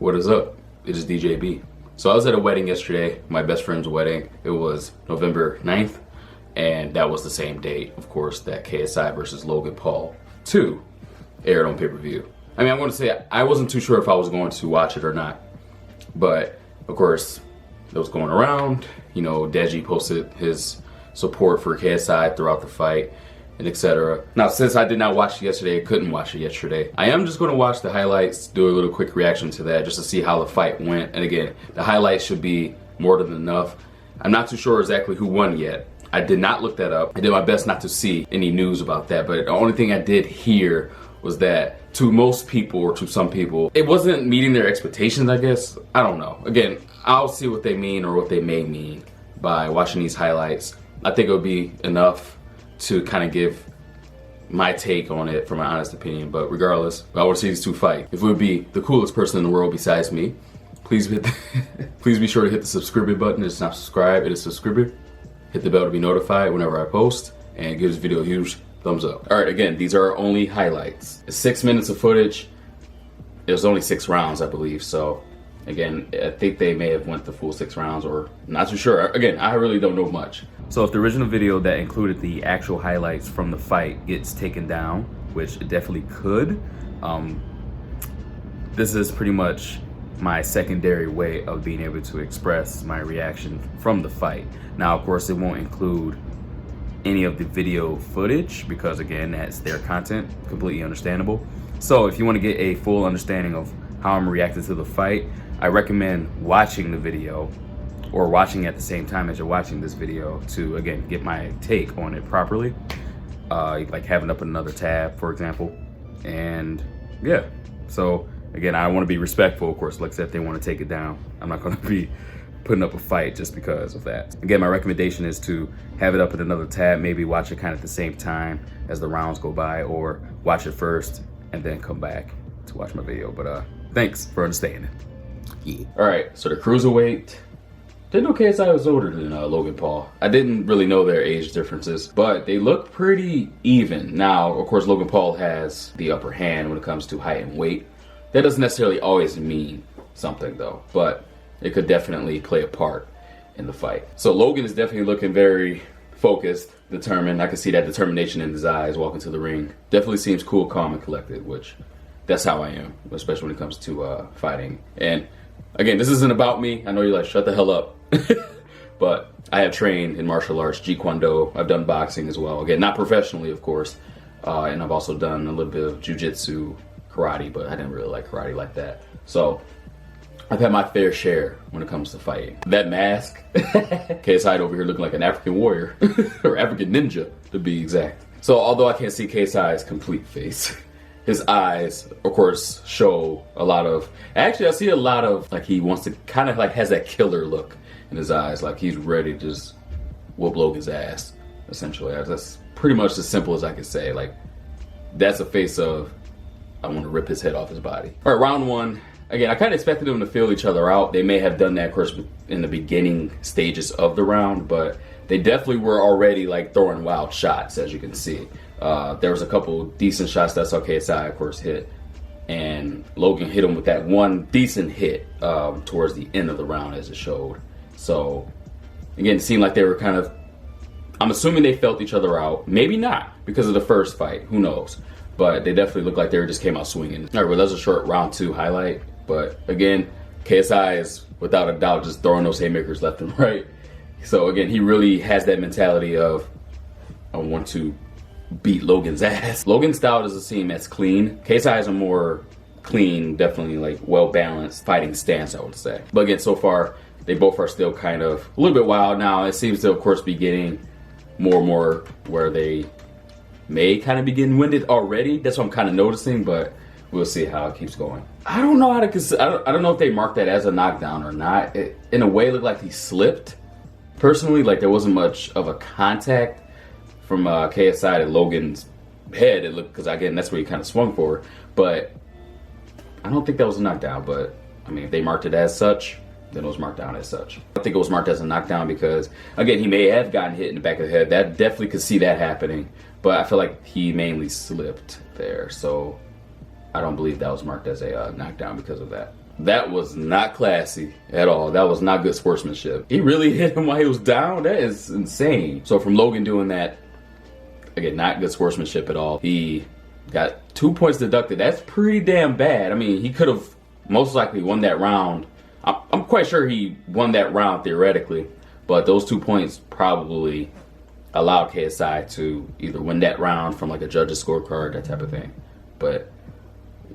What is up? It is DJB. So I was at a wedding yesterday, my best friend's wedding. It was November 9th, and that was the same date, of course, that KSI versus Logan Paul 2 aired on pay-per-view. I mean, I'm going to say I wasn't too sure if I was going to watch it or not, but of course, it was going around. You know, Deji posted his support for KSI throughout the fight, and etc. Now, since I did not watch it yesterday, I couldn't watch it yesterday, I am just going to watch the highlights, do a little quick reaction to that, just to see how the fight went. And again, the highlights should be more than enough. I'm not too sure exactly who won yet. I did not look that up. I did my best not to see any news about that, but the only thing I did hear was that to most people, or to some people, it wasn't meeting their expectations, I guess. I don't know. Again, I'll see what they mean or what they may mean by watching these highlights. I think it'll be enough to kind of give my take on it from my honest opinion. But regardless, I want to see these two fight. If it would be the coolest person in the world besides me, please please be sure to hit the subscribe button. It's not subscribe, it is subscribe. Hit the bell to be notified whenever I post, and give this video a huge thumbs up. All right, again, these are only highlights. It's 6 minutes of footage. It was only 6 rounds, I believe. So again, I think they may have went the full 6 rounds, or not too sure. Again, I really don't know much. So if the original video that included the actual highlights from the fight gets taken down, which it definitely could, this is pretty much my secondary way of being able to express my reaction from the fight. Now, of course, it won't include any of the video footage because, again, that's their content, completely understandable. So if you want to get a full understanding of how I'm reacting to the fight, I recommend watching the video, or watching at the same time as you're watching this video, to, again, get my take on it properly. Like having up another tab, for example. And yeah, so again, I want to be respectful, of course. Like I said, if they want to take it down, I'm not going to be putting up a fight just because of that. Again, my recommendation is to have it up in another tab, maybe watch it kind of at the same time as the rounds go by, or watch it first and then come back to watch my video. But thanks for understanding. Yeah. All right, so the cruiserweight. Didn't know KSI was older than Logan Paul. I didn't really know their age differences, but they look pretty even. Now, of course, Logan Paul has the upper hand when it comes to height and weight. That doesn't necessarily always mean something though, but it could definitely play a part in the fight. So Logan is definitely looking very focused, determined. I can see that determination in his eyes walking to the ring. Definitely seems cool, calm, and collected, which that's how I am, especially when it comes to fighting. And again, this isn't about me. I know you're like, shut the hell up. But I have trained in martial arts, Jeet Kune Do. I've done boxing as well. Again, not professionally, of course. And I've also done a little bit of jiu-jitsu, karate, but I didn't really like karate like that. So I've had my fair share when it comes to fighting. That mask, KSI over here looking like an African warrior, or African ninja to be exact. So although I can't see KSI's complete face, his eyes, of course, show a lot of, actually I see a lot of, like, he wants to kind of like has that killer look in his eyes, like he's ready to just whoop Logan's ass, essentially. That's pretty much as simple as I can say. Like, that's a face of, I want to rip his head off his body. All right, round one. Again, I kind of expected them to feel each other out. They may have done that, of course, in the beginning stages of the round, but they definitely were already like throwing wild shots, as you can see. There was a couple decent shots that I saw KSI, of course, hit, and Logan hit him with that one decent hit towards the end of the round, as it showed. So again, it seemed like they were kind of, I'm assuming they felt each other out. Maybe not because of the first fight, who knows? But they definitely looked like they just came out swinging. All right, well, that's a short round 2 highlight. But again, KSI is without a doubt just throwing those haymakers left and right. So again, he really has that mentality of, I want to beat Logan's ass. Logan's style doesn't seem as clean. KSI is a more clean, definitely like well-balanced fighting stance, I would say. But again, so far, they both are still kind of a little bit wild now. It seems to, of course, be getting more and more where they may kind of be getting winded already. That's what I'm kind of noticing, but we'll see how it keeps going. I don't know how to, I don't know if they marked that as a knockdown or not. It, in a way, looked like he slipped. Personally, like there wasn't much of a contact from KSI to Logan's head. It looked, because again, that's where he kind of swung for. But I don't think that was a knockdown. But I mean, if they marked it as such, then it was marked down as such. I think it was marked as a knockdown because, again, he may have gotten hit in the back of the head. That definitely could see that happening. But I feel like he mainly slipped there. So I don't believe that was marked as a knockdown because of that. That was not classy at all. That was not good sportsmanship. He really hit him while he was down. That is insane. So from Logan doing that, again, not good sportsmanship at all. He got 2 points deducted. That's pretty damn bad. I mean, he could have most likely won that round. I'm quite sure he won that round theoretically, but those 2 points probably allowed KSI to either win that round from like a judge's scorecard, that type of thing. But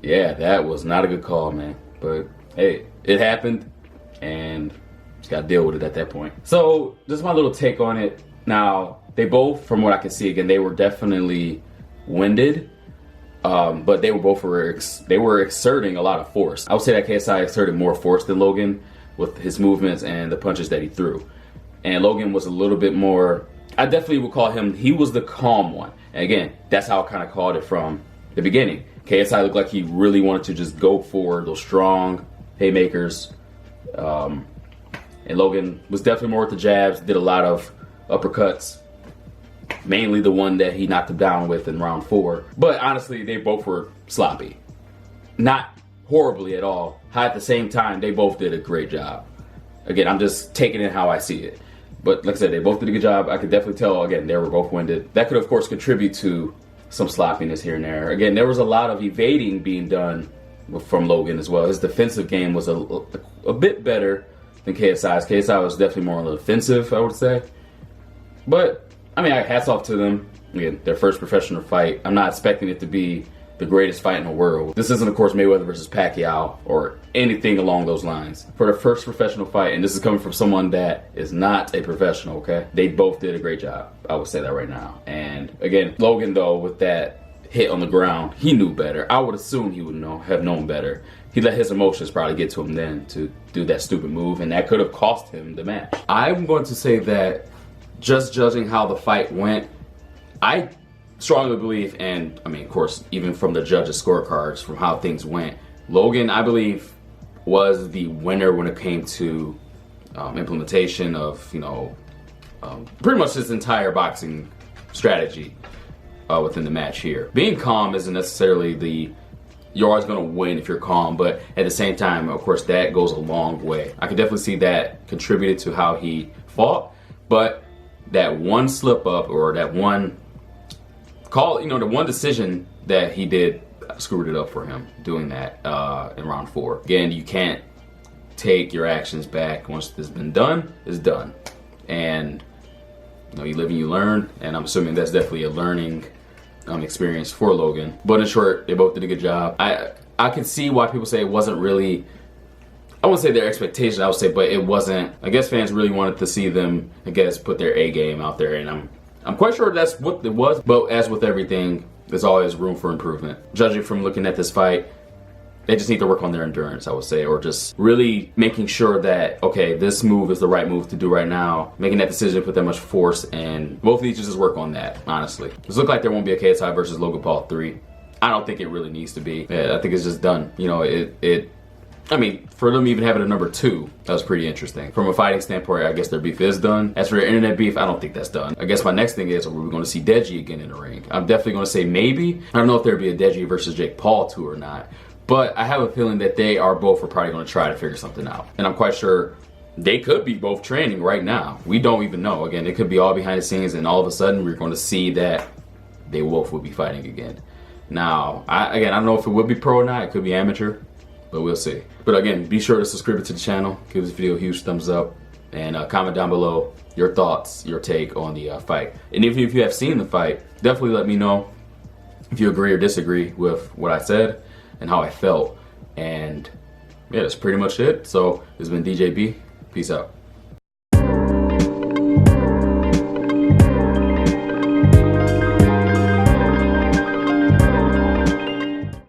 yeah, that was not a good call, man. But hey, it happened, and just got to deal with it at that point. So just my little take on it. Now, they both, from what I can see, again, they were definitely winded, but they were both they were exerting a lot of force. I would say that KSI exerted more force than Logan with his movements and the punches that he threw. And Logan was a little bit more, I definitely would call him, he was the calm one. And again, that's how I kind of called it from the beginning. KSI looked like he really wanted to just go for those strong haymakers. And Logan was definitely more with the jabs, did a lot of uppercuts. Mainly the one that he knocked him down with in round 4. But honestly, they both were sloppy. Not horribly at all. At the same time, they both did a great job. Again, I'm just taking it how I see it. But like I said, they both did a good job. I could definitely tell, again, they were both winded. That could, of course, contribute to some sloppiness here and there. Again, there was a lot of evading being done from Logan as well. His defensive game was a bit better than KSI's. KSI was definitely more on the offensive, I would say. But, I mean, hats off to them. Again, their first professional fight. I'm not expecting it to be the greatest fight in the world. This isn't, of course, Mayweather versus Pacquiao or anything along those lines. For their first professional fight, and this is coming from someone that is not a professional, okay? They both did a great job. I would say that right now. And again, Logan, though, with that hit on the ground, he knew better. I would assume he would have known better. He let his emotions probably get to him then to do that stupid move, and that could have cost him the match. I'm going to say that just judging how the fight went, I strongly believe, and I mean, of course, even from the judges' scorecards, from how things went, Logan, I believe, was the winner when it came to implementation of, pretty much his entire boxing strategy within the match here. Being calm isn't necessarily you're always going to win if you're calm, but at the same time, of course, that goes a long way. I can definitely see that contributed to how he fought, but that one slip up or that one call, the one decision that he did screwed it up for him doing that in round 4. Again, you can't take your actions back. Once it's been done, it's done. And you live and you learn, and I'm assuming that's definitely a learning experience for Logan. But in short, they both did a good job. I can see why people say it wasn't really, I wouldn't say their expectation, I would say, but it wasn't. I guess fans really wanted to see them, put their A game out there, and I'm quite sure that's what it was. But as with everything, there's always room for improvement. Judging from looking at this fight, they just need to work on their endurance, I would say, or just really making sure that, okay, this move is the right move to do right now, making that decision, put that much force, and both need to just work on that, honestly. It looks like there won't be a KSI versus Logan Paul 3. I don't think it really needs to be. Yeah, I think it's just done. I mean, for them even having a number 2, that was pretty interesting. From a fighting standpoint, I guess their beef is done. As for their internet beef, I don't think that's done. I guess my next thing is, are we going to see Deji again in the ring? I'm definitely going to say maybe. I don't know if there'd be a Deji versus Jake Paul 2 or not. But I have a feeling that they are both probably going to try to figure something out. And I'm quite sure they could be both training right now. We don't even know. Again, it could be all behind the scenes, and all of a sudden we're going to see that they both will be fighting again. Now, I don't know if it would be pro or not. It could be amateur, but we'll see. But again, be sure to subscribe to the channel. Give this video a huge thumbs up, and comment down below your thoughts, your take on the fight. And even if you have seen the fight, definitely let me know if you agree or disagree with what I said and how I felt. And yeah, that's pretty much it. So this has been DJB. Peace out.